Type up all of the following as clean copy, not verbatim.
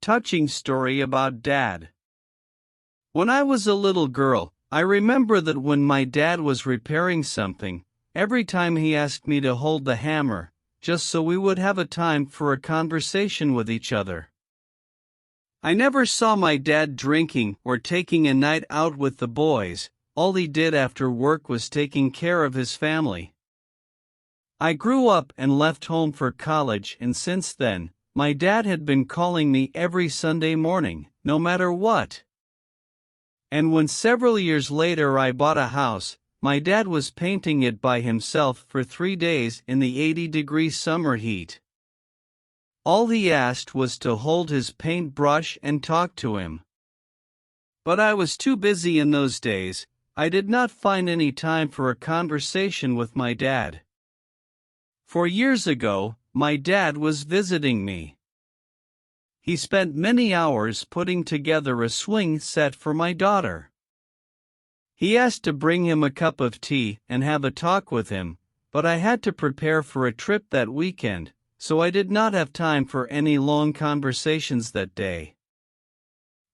touching story about Dad. When I was a little girl, I remember that when my dad was repairing something, every time he asked me to hold the hammer, just so we would have a time for a conversation with each other. I never saw my dad drinking or taking a night out with the boys. All he did after work was taking care of his family. I grew up and left home for college, and since then, my dad had been calling me every Sunday morning, no matter what. And when several years later I bought a house, my dad was painting it by himself for 3 days in the 80-degree summer heat. All he asked was to hold his paintbrush and talk to him. But I was too busy in those days. I did not find any time for a conversation with my dad. 4 years ago, my dad was visiting me. He spent many hours putting together a swing set for my daughter. He asked to bring him a cup of tea and have a talk with him, but I had to prepare for a trip that weekend, so I did not have time for any long conversations that day.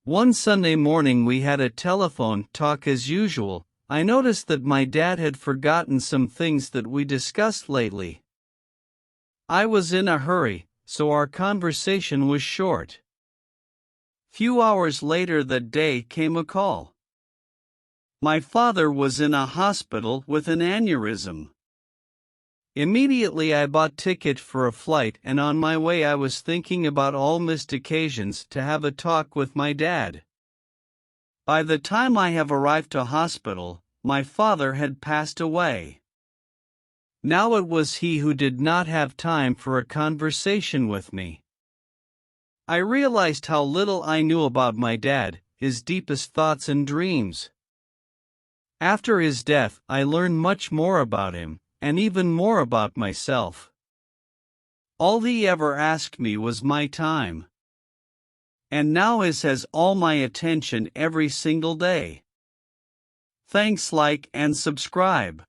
One Sunday morning we had a telephone talk as usual. I noticed that my dad had forgotten some things that we discussed lately. I was in a hurry, so our conversation was short. Few hours later that day came a call. My father was in a hospital with an aneurysm. Immediately I bought ticket for a flight, and on my way I was thinking about all missed occasions to have a talk with my dad. By the time I have arrived to hospital, my father had passed away. Now it was he who did not have time for a conversation with me. I realized how little I knew about my dad, his deepest thoughts and dreams. After his death, I learned much more about him, and even more about myself. All he ever asked me was my time. And now his has all my attention every single day. Thanks, like and subscribe.